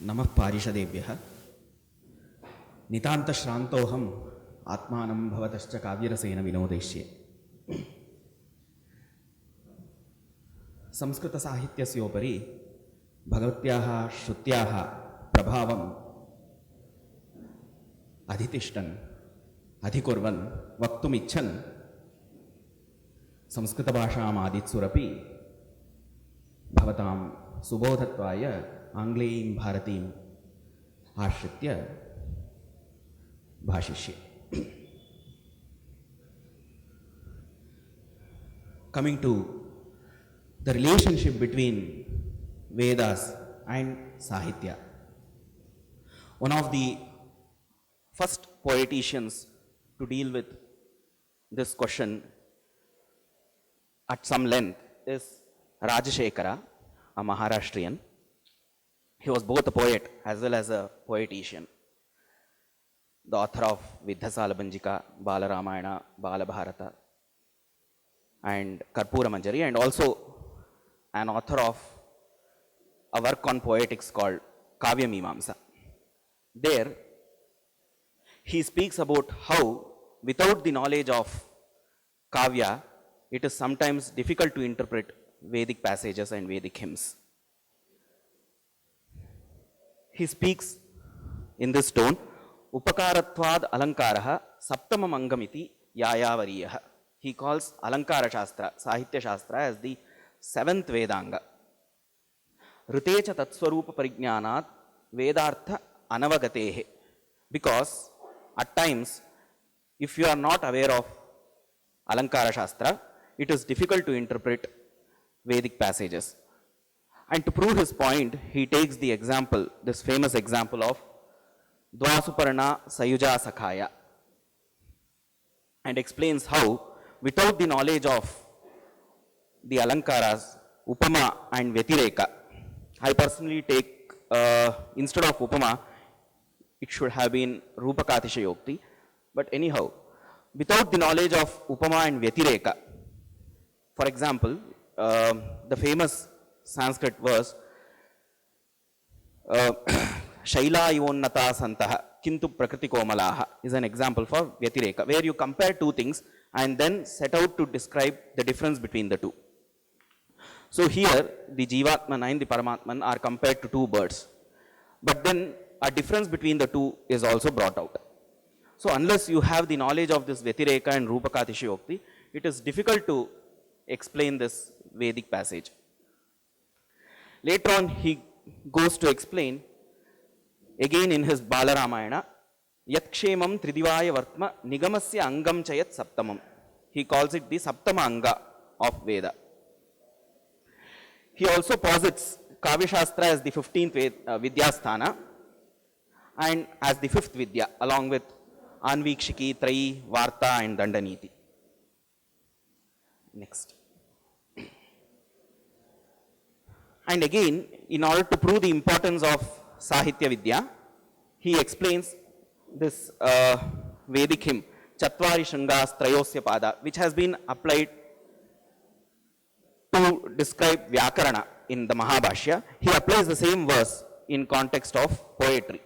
नमः पारिषदेभ्यः नितान्तश्रान्तोऽहम् आत्मानं भवतश्च काव्यरसेन विनोदयिष्ये। संस्कृतसाहित्यस्योपरि भगवत्याः श्रुत्याः प्रभावम् अधितिष्ठन् अधिकुर्वन् वक्तुमिच्छन् संस्कृतभाषामादित्सुरपि भवतां सुबोधत्वाय आङ्ग्लेयीं भारतीम् आश्रित्य भाषिष्ये। Coming to the relationship between Vedas and Sahitya, one of the first poeticians to deal with this question at some length is Shankar, a Maharashtrian. He was both a poet as well as a poetician, the author of Vidhasalabanjika, Bala Ramayana, Bala Bharata, and Karpura Manjari, and also an author of a work on poetics called Kavya Mimamsa. There, he speaks about how, without the knowledge of Kavya, it is sometimes difficult to interpret Vedic passages and Vedic hymns. He speaks in this tone, Upakaratvad Alankaraha Saptamam Angamiti Yayavariyaha. He calls Alankara Shastra, Sahitya Shastra, as the seventh Vedanga. Ritecha Tatswarupa Parijnanat Vedartha Anavagatehe. Because at times, if you are not aware of Alankara Shastra, it is difficult to interpret Vedic passages. And to prove his point, he takes the example, this famous example of Dvasuparna Sayuja Sakhaya, and explains how, without the knowledge of the Alankaras, Upama and Vyatireka, I personally take, instead of Upama, it should have been Rupakatishayokti. But anyhow, without the knowledge of Upama and Vyatireka, for example, the famous Sanskrit verse, Shaila Ivonnata Santaha Kintu Prakriti Komalaha, is an example for Vyatireka, where you compare two things and then set out to describe the difference between the two. So here, the Jivatman and the Paramatman are compared to two birds. But then a difference between the two is also brought out. So unless you have the knowledge of this Vyatireka and Rupakatishayokti, it is difficult to explain this Vedic passage. Later on, he goes to explain, again in his Bala Ramayana, Yatkshemam Tridivaya Vartma Nigamasya Angam Chayat Saptamam. He calls it the Saptama Anga of Veda. He also posits Kavya Shastra as the 15th Vidyasthana and as the 5th Vidya, along with Anvikshiki, Trayi, Varta and Dandaniti. Next. And again, in order to prove the importance of Sahitya Vidya, he explains this Vedic hymn, Chatvari Shangas Trayosya Pada, which has been applied to describe Vyakarana in the Mahabhashya. He applies the same verse in context of poetry.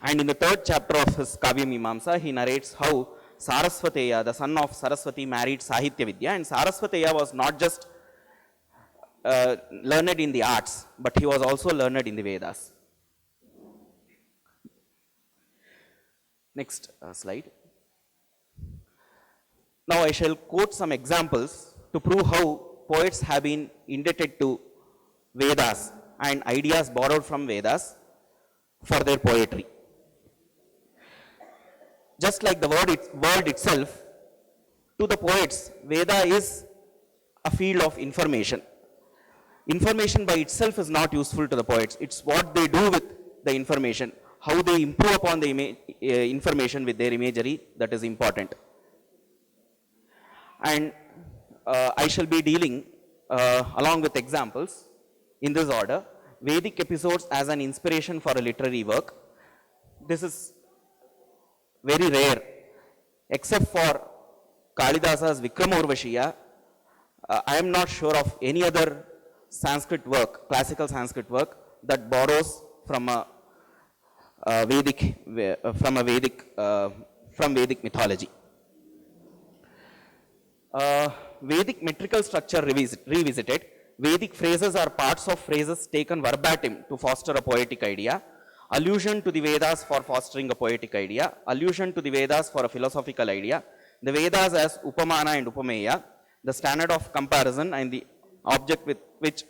And in the 3rd chapter of his Kavya Mimamsa, he narrates how Saraswateya, the son of Saraswati, married Sahitya Vidya, and Saraswateya was not just learned in the arts, but he was also learned in the Vedas. Next slide. Now I shall quote some examples to prove how poets have been indebted to Vedas and ideas borrowed from Vedas for their poetry. Just like the word itself, to the poets, Veda is a field of information. Information by itself is not useful to the poets. It's what they do with the information, how they improve upon the information with their imagery, that is important. And I shall be dealing, along with examples, in this order, Vedic episodes as an inspiration for a literary work. This is very rare, except for Kalidasa's Vikramoorvashiya. I am not sure of any other Sanskrit work, classical Sanskrit work, that borrows from a Vedic mythology. Vedic metrical structure revisited. Vedic phrases are parts of phrases taken verbatim to foster a poetic idea. Allusion to the Vedas for fostering a poetic idea. Allusion to the Vedas for a philosophical idea. The Vedas as Upamana and Upameya, the standard of comparison and the object which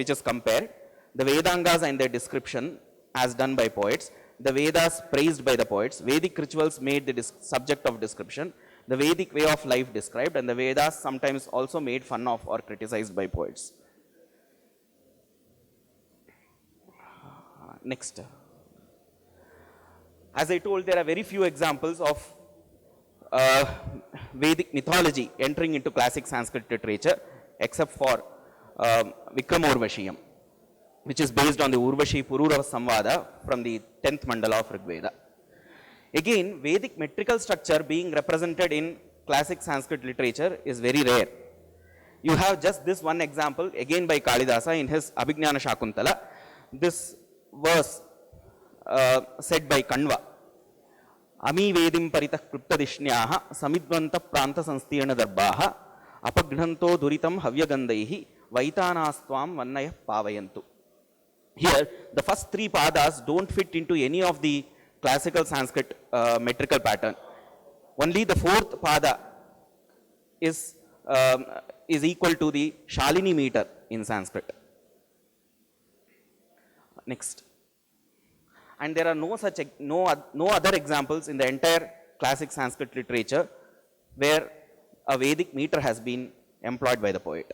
is compared. The Vedangas and their description as done by poets. The Vedas praised by the poets. Vedic rituals made the subject of description. The Vedic way of life described, and the Vedas sometimes also made fun of or criticized by poets. Next. As I told, there are very few examples of Vedic mythology entering into classic Sanskrit literature, except for Vikram Urvashiyam, which is based on the Urvashi Pururava Samvada from the 10th mandala of Rig Veda. Again, Vedic metrical structure being represented in classic Sanskrit literature is very rare. You have just this one example, again by Kalidasa in his Abhignana Shakuntala. This verse said by Kanva, Ami Vedim Paritah Kriptadishnyaha Samidvanta Pranta Sanstirna Darbaha Apagnanto Duritam Havyagandaihi Vaitanastvam Vannaya Pavayantu. Here, the first three padas don't fit into any of the classical Sanskrit metrical pattern. Only the fourth pada is equal to the Shalini meter in Sanskrit. Next. And there are no other examples in the entire classic Sanskrit literature where a Vedic meter has been employed by the poet.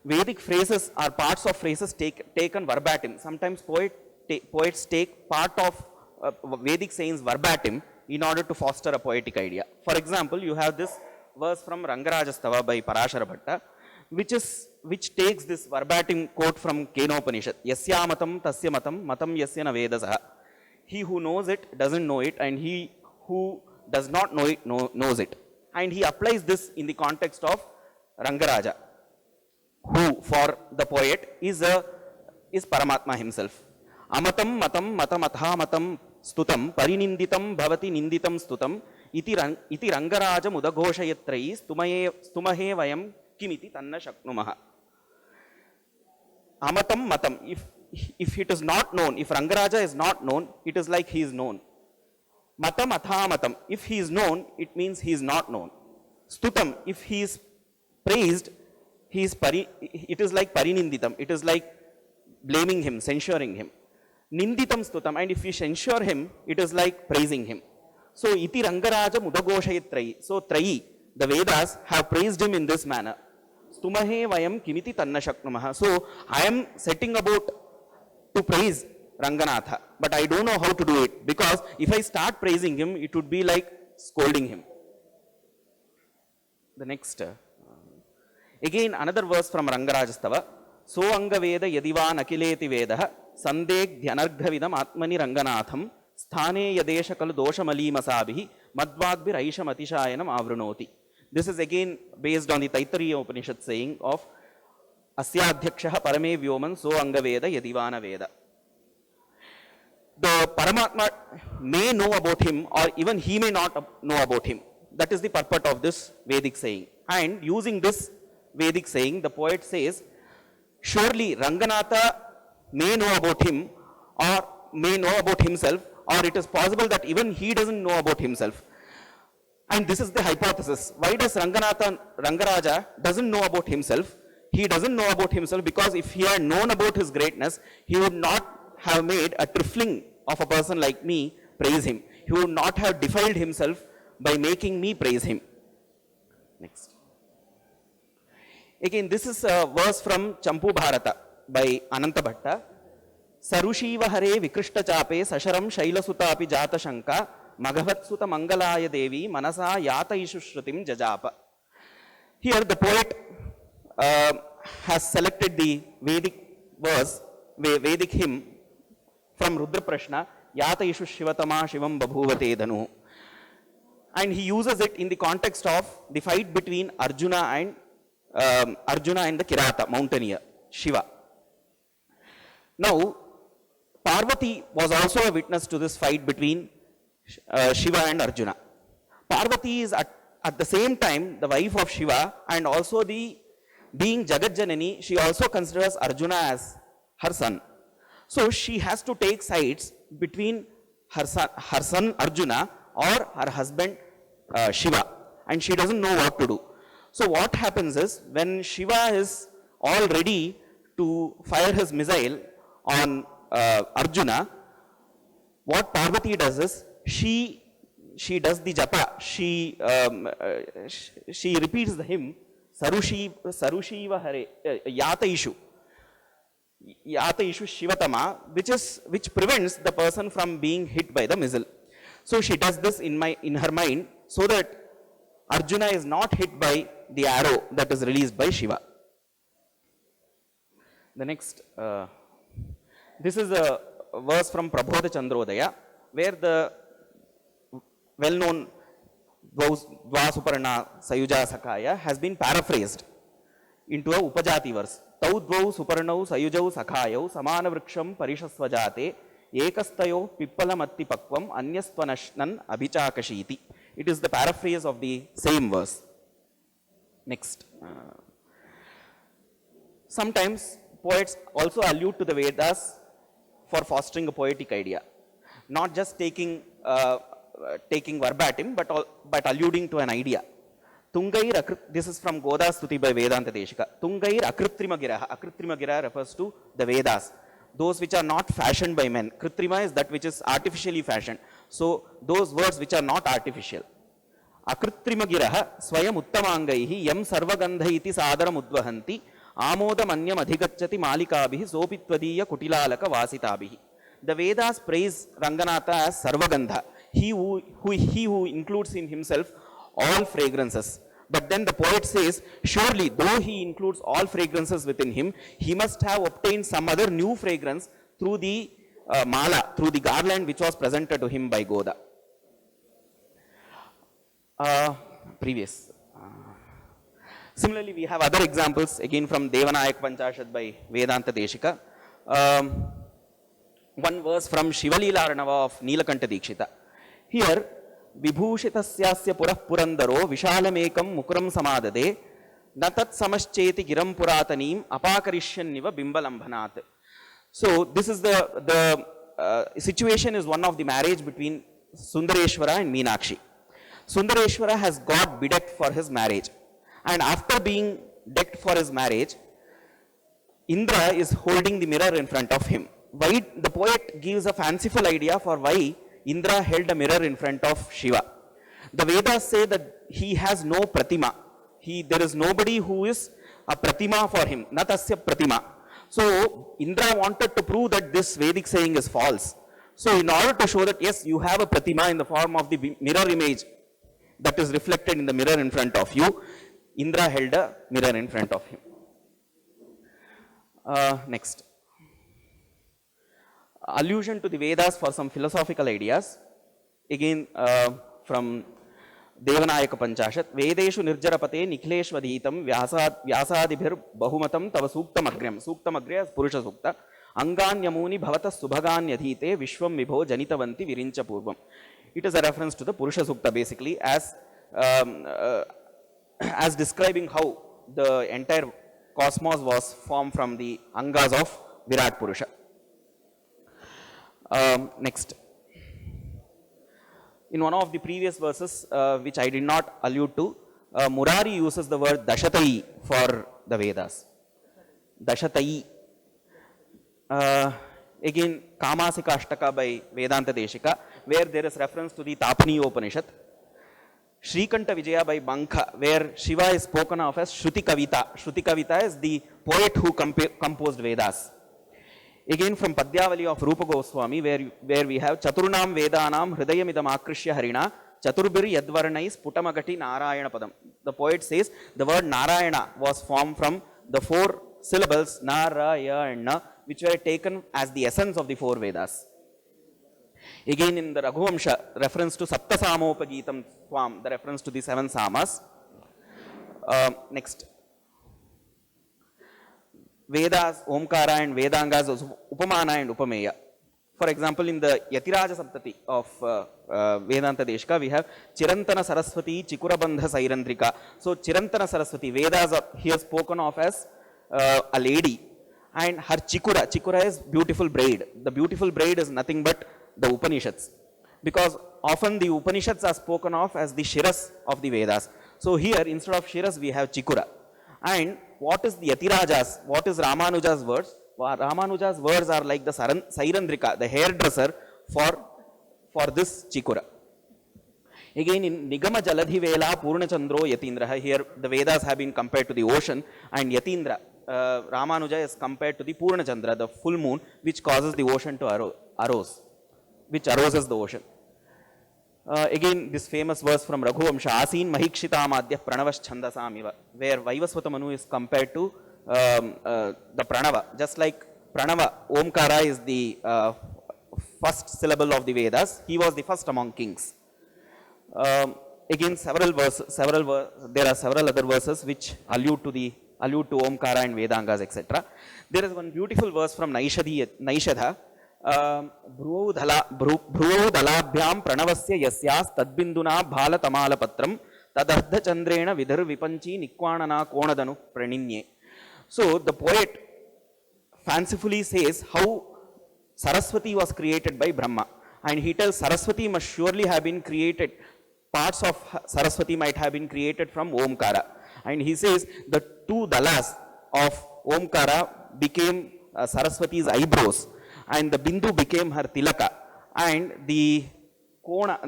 Vedic phrases are parts of phrases taken verbatim. Sometimes poets take part of Vedic sayings verbatim in order to foster a poetic idea. For example, you have this verse from Rangarajastava by Parashara Bhatta, which takes this verbatim quote from Kenopanishad. Yasya matam tasya matam matam yasya na vedasaha. He who knows it doesn't know it, and he who does not know it knows it. And he applies this in the context of Rangaraja, who for the poet is Paramatma himself. Amatam matam matamatha matam stutam parininditam bhavati ninditam stutam iti Rangaraja mudaghoshayatrayi stumahe vayam kimiti tanna shaknumaha. Amatam matam, if it is not known, if Rangaraja is not known, it is like he is known. Matam atha matam, if he is known, it means he is not known. Stutam, if he is praised, it is like parininditam, it is like blaming him, censuring him. Ninditam stutam, and if we censure him, it is like praising him. So, iti Rangaraja mudaghoshayatrayi. So, Trayi, the Vedas have praised him in this manner. Stumahe vayam kimiti tanna shaknumaha. So, I am setting about to praise Ranganatha, but I don't know how to do it, because if I start praising him, it would be like scolding him. The next. Again, another verse from Rangarajastava. So anga veda yadiva nakileti vedaha sandeg dhyanarghavidam atmani Ranganatham sthane yadesha kalu doshamali masabihi madvagbir aisham atishayanam avrunoti. This is again based on the Taittiriya Upanishad saying of Asyadhyakshaha parame vyoman so anga veda yadivana veda. The Paramatma may know about him, or even he may not know about him. That is the purport of this Vedic saying. And using this Vedic saying, the poet says, surely Ranganatha may know about him, or may know about himself, or it is possible that even he doesn't know about himself. And this is the hypothesis. Why does Rangaraja doesn't know about himself? He doesn't know about himself because if he had known about his greatness, he would not have made a trifling of a person like me praise him. He would not have defiled himself by making me praise him. Next. Again, this is a verse from Champu Bharata by Ananta Bhatta. Sarushiva hare vikrishta chape sasharam shailasuta api jata shanka maghavatsuta mangalaya devi manasa yata ishusrutim jajapa. Here the poet has selected the Vedic verse, Vedic hymn from Rudra Prashna, Yata Ishu Shivatama Shivam Babhuvate Dhanu. And he uses it in the context of the fight between Arjuna and the Kirata, mountaineer, Shiva. Now, Parvati was also a witness to this fight between Shiva and Arjuna. Parvati is at the same time the wife of Shiva, and also being Jagat Janani, she also considers Arjuna as her son. So she has to take sides between her son Arjuna or her husband Shiva, and she doesn't know what to do. So what happens is, when Shiva is all ready to fire his missile on Arjuna, what Parvati does is, she does the japa, she repeats the hymn, Sarushiva Hare, Yataishu Shivatama, which prevents the person from being hit by the missile. So she does this in her mind, so that Arjuna is not hit by the arrow that is released by Shiva. The next, this is a verse from Prabodha Chandrodaya, where the well-known Dvasuparna Sayuja Sakaya has been paraphrased into a Upajati verse. Taudvau Suparnau Sayujau Sakayau Samana Vriksham Parishasvajate Ekastayo Pippalamatti Pakvam Anyastvanashnan Abhichakashiti. It is the paraphrase of the same verse. Next. Sometimes poets also allude to the Vedas for fostering a poetic idea, not just taking verbatim, but alluding to an idea. This is from Goda Stuti by Vedanta Deshika. Tungair Akritrima Giraha. Akritrima Giraha refers to the Vedas, those which are not fashioned by men. Kritrima is that which is artificially fashioned. So those words which are not artificial. Akritrima Giraha Swayam Uttamangaihi Yam Sarvagandhaiti Sadaram Udvahanti Amodamanyam Adhigachati Malikabhi Sopitvadiya Kutilalaka Vasitabihi. The Vedas praise Ranganatha as Sarvagandha, he who includes in himself all fragrances. But then the poet says, surely though he includes all fragrances within him, he must have obtained some other new fragrance through the mala, through the garland which was presented to him by Goda. Similarly, we have other examples again from Devanayak Panchashad by Vedanta Deshika. One verse from Shivalila Arnava of Nilakanta Dikshita. Here, Vibhushitasya Purah Purandaro Vishalamekam Mukuram Samadade Natat Samascheti Giram Puratanim Apakarishyaniva Bimbalambhanat. So this is the situation is one of the marriage between Sundareshwara and Meenakshi. Sundareshwara has got bedecked for his marriage, and after being decked for his marriage, Indra is holding the mirror in front of him. Why the poet gives a fanciful idea for why Indra held a mirror in front of Shiva. The Vedas say that he has no pratima. There is nobody who is a pratima for him, natasya pratima. So Indra wanted to prove that this Vedic saying is false. So in order to show that yes, you have a pratima in the form of the mirror image that is reflected in the mirror in front of you, Indra held a mirror in front of him. Next. Allusion to the Vedas for some philosophical ideas. Again from Devanayaka Panchashat. Vedeshu nirjarapate nikhileshvadhitam vyasadibhir bahumatam tava suktamagriyam. Suktamagriyam is Purusha Sukta. Anganyamuni bhavata subhaganyadhite vishwam vibho janitavanti virincha purvam. It is a reference to the Purusha Sukta basically as describing how the entire cosmos was formed from the Angas of Virat Purusha. Next. In one of the previous verses, which I did not allude to, Murari uses the word Dashatai for the Vedas. Dashatai. Again, Kamasika Ashtaka by Vedanta Deshika, where there is reference to the Tapani Upanishad. Shrikanta Vijaya by Bankha, where Shiva is spoken of as Shruti Kavita. Shruti Kavita is the poet who composed Vedas. Again from Padyavali of Rupa Goswami, where we have Chaturnam Vedanam Hridayamidam Akrishya Harina Chaturbir Yadvarnais Putamagati Narayana Padam. The poet says the word Narayana was formed from the 4 syllables Narayana, which were taken as the essence of the 4 Vedas. Again in the Raghuvamsha, reference to Sapta Samopagitam Swam, the reference to the 7 Samas. Next. Vedas, Omkara and Vedangas Upamana and Upameya. For example, in the Yatiraja Saptati of Vedanta Deshika, we have Chirantana Saraswati Chikurabandha Sairandrika. So Chirantana Saraswati, Vedas are here spoken of as a lady, and her Chikura is beautiful braid. The beautiful braid is nothing but the Upanishads, because often the Upanishads are spoken of as the Shiras of the Vedas. So here, instead of Shiras, we have Chikura. And what is the Yatirajas? What is Ramanuja's words? Ramanuja's words are like the Sairandrika, the hairdresser for this Chikura. Again, in Nigama Jaladhi Vela Purnachandro Yatindra, here the Vedas have been compared to the ocean, and Yatindra, Ramanuja is compared to the Purnachandra, the full moon, which causes the ocean to arose, which arouses the ocean. Again, this famous verse from Raghuvamsha, Asin Mahikshita Madhya Pranavas Chandasamiva, where Vaivasvata Manu is compared to the Pranava. Just like Pranava, Omkara is the first syllable of the Vedas. He was the first among kings. Again, there are several other verses which allude to Omkara and Vedangas, etc. There is one beautiful verse from Naishadha. Bhruvudalabhyam pranavasya yasyas tadbinduna bhalatamala patram tadardha chandrena vidhar vipanchi nikwanana konadanu praninye. So the poet fancifully says how Saraswati was created by Brahma, and he tells Saraswati must surely have been created, parts of Saraswati might have been created from Omkara, and he says the two dalas of Omkara became Saraswati's eyebrows, and the bindu became her tilaka, and the kona,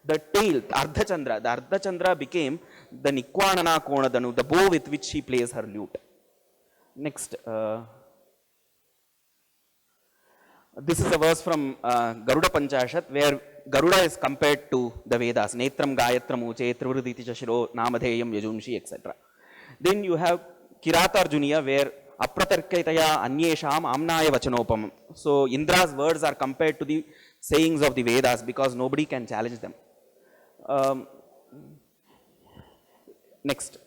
the tail, the Ardhachandra became the Nikwanana Konadanu, the bow with which she plays her lute. Next, this is a verse from Garuda Panchashat, where Garuda is compared to the Vedas, Netram Gayatram Uche, Trivruditi Chashiro, Namadheyam Yajunshi, etc. Then you have Kiratarjuniya, where Apratarkaitaya Anyesham Amnaya Vachanopam. So Indra's words are compared to the sayings of the Vedas because nobody can challenge them. Next,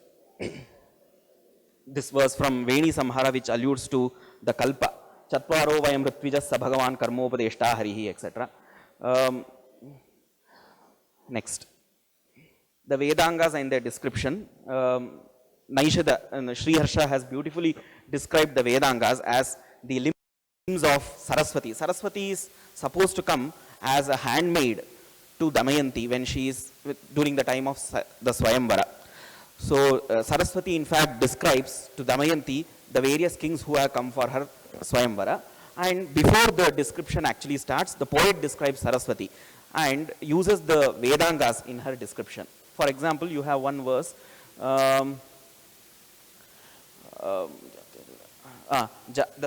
this verse from Veni Samhara, which alludes to the Kalpa. Chatvaro Vayam Ritvijassa Bhagavan Karmopadeshta Harihi, etc. Next, the Vedangas and their description. Naishada, Sri Harsha has beautifully described the Vedangas as the limbs of Saraswati. Saraswati is supposed to come as a handmaid to Damayanti when she is during the time of the Swayamvara. So Saraswati in fact describes to Damayanti the various kings who have come for her Swayamvara, and before the description actually starts, the poet describes Saraswati and uses the Vedangas in her description. For example, you have one verse, the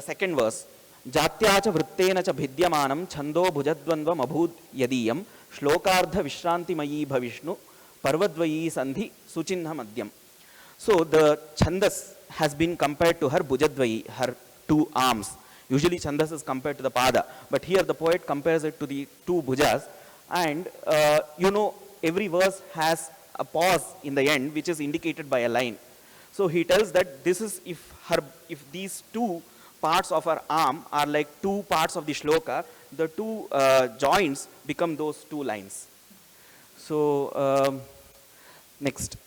second verse, Jatyacha vrittena cha bhidyamanam chando bhujadvandvam abhud yadiyam shlokardha vishranti mayi bhavishnu parvadvayi sandhi suchinha madhyam. So the chandas has been compared to her bhujadvayi, her two arms. Usually chandas is compared to the pada, but here the poet compares it to the two bhujas, and every verse has a pause in the end which is indicated by a line. So he tells that this is if these two parts of her arm are like two parts of the shloka, the two joints become those two lines. So next.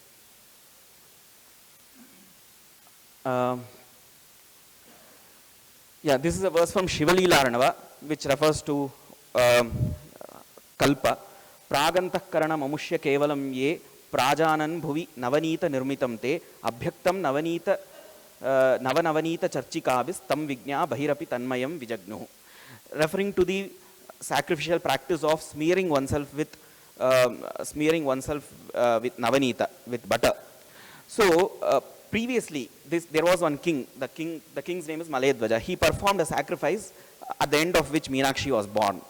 This is a verse from Shivalila Arnava, which refers to Kalpa. Pragantah karana mamushya kevalam ye prajanan bhuvi navanita nirmitam te abhyaktam navanita charchikabis tam vignya bahirapi tanmayam vijagnuhu. Referring to the sacrificial practice of smearing oneself with navanita, with butter. So previously, there was one king. The king's name is Malayadvaja. He performed a sacrifice at the end of which Meenakshi was born.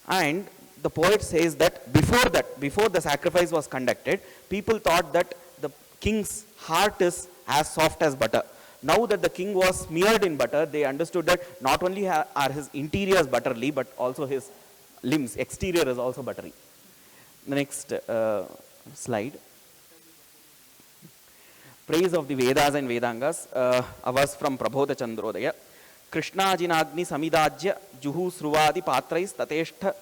And the poet says that before the sacrifice was conducted, people thought that the king's heart is as soft as butter. Now that the king was smeared in butter, they understood that not only are his interiors buttery, but also his limbs, exterior is also buttery. The next slide. praise of the Vedas and Vedangas, a verse from Prabodha Chandrodaya. Krishnajinagni samidajya juhu sruvadi patrais tateshtha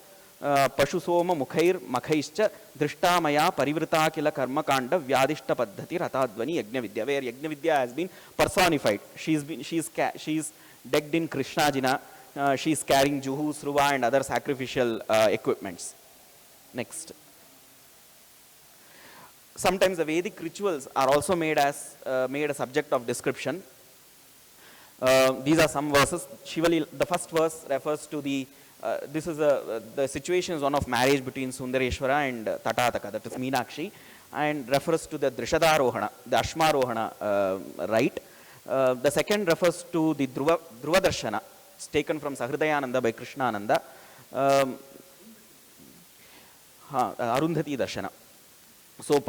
pashusoma mukhair makhaischa drishtamaya parivrita kila karma kanda vyadishta paddhati ratadvani yajna vidya, where yajna vidya has been personified. She's decked in Krishnajina. She's carrying juhu, sruva and other sacrificial equipments. Next. Sometimes the Vedic rituals are also made a subject of description. These are some verses. Shivali, the first verse refers to the situation is one of marriage between Sundareshwara and Tatataka, that is Meenakshi, and refers to the Drishadarohana, the Ashmarohana rite. The second refers to the Dhruva Darshana. It's taken from Sahridayananda by Krishnananda. Arundhati Darshana. So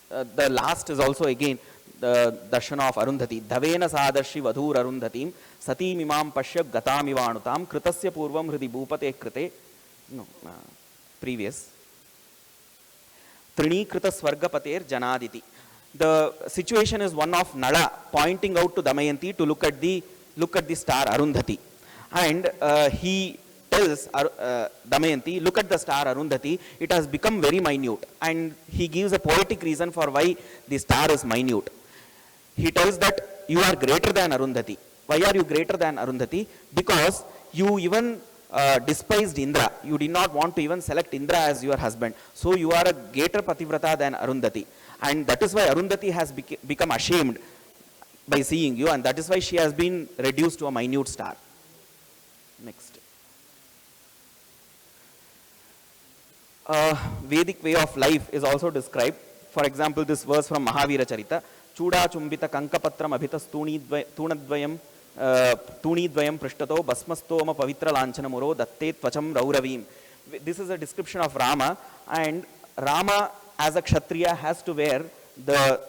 the last is also again the Darshana of Arundhati. Dhavena sadarshi vadhur arundhatim sati mimam pashyab gatam ivanutam kritasya purvam hridi bhupate krite. No, previous. Trini krita swargapater janaditi. The situation is one of Nala pointing out to Damayanti to look at the star Arundhati, and he tells Damayanti, look at the star Arundhati, it has become very minute, and he gives a poetic reason for why the star is minute. He tells that you are greater than Arundhati. Why are you greater than Arundhati? Because you even despised Indra. You did not want to even select Indra as your husband. So you are a greater Pativrata than Arundhati. And that is why Arundhati has become ashamed by seeing you, and that is why she has been reduced to a minute star. Next. Vedic way of life is also described. For example, this verse from Mahavira Charita, Chuda chumbita kankapatram abhitas tunidvayam prishtato basmastoma pavitra lanchana muro datte tvacham rauravim. This is a description of Rama, and Rama as a Kshatriya has to wear the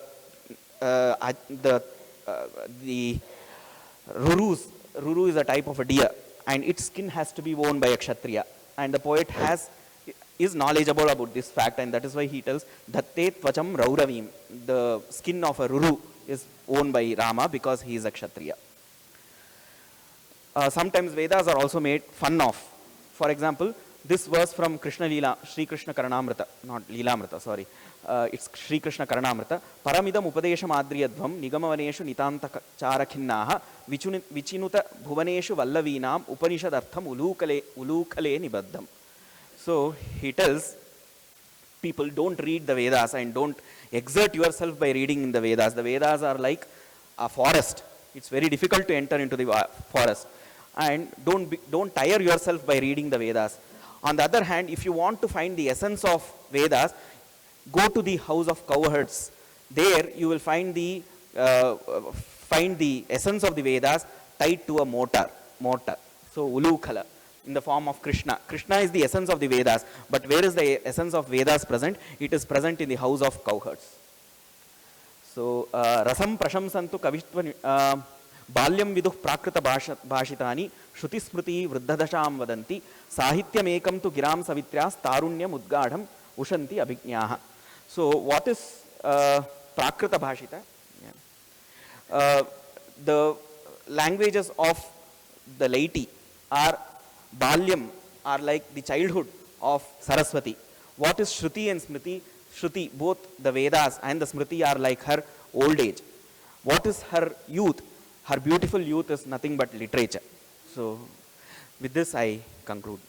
rurus. Ruru is a type of a deer, and its skin has to be worn by a Kshatriya. And the poet is knowledgeable about this fact, and that is why he tells Dhatte Tvacham Rauravim. The skin of a Ruru is worn by Rama because he is a Kshatriya. Sometimes Vedas are also made fun of. For example, this verse from Krishna Leela, Sri Krishna Karanamrita, not Leelamrita, sorry. It's Sri Krishna Karanamrita. Paramidam upadesham adriyadvam nigamavaneshu nitanta charakhinnaha vichinuta bhuvaneshu vallavinam upanishadartham ulukale nibaddham. So he tells people, don't read the Vedas and don't exert yourself by reading in the Vedas. The Vedas are like a forest. It's very difficult to enter into the forest. And don't tire yourself by reading the Vedas. On the other hand, if you want to find the essence of Vedas, go to the house of cowherds. There you will find the essence of the Vedas tied to a mortar. So ulukala, in the form of Krishna. Krishna is the essence of the Vedas, but where is the essence of Vedas present? It is present in the house of cowherds. So rasam prashamsantu kavishva balyam viduh prakrita bhashitani shruti smriti vruddhadasham vadanti sahityam ekam tu giram savitryas tarunyam udgadham ushanti abhijñaha. So what is prakrita bhashita? The languages of the laity are balyam, are like the childhood of Saraswati. What is Shruti and Smriti? Shruti, both the Vedas and the Smriti are like her old age. What is her youth? Her beautiful youth is nothing but literature. So with this I conclude.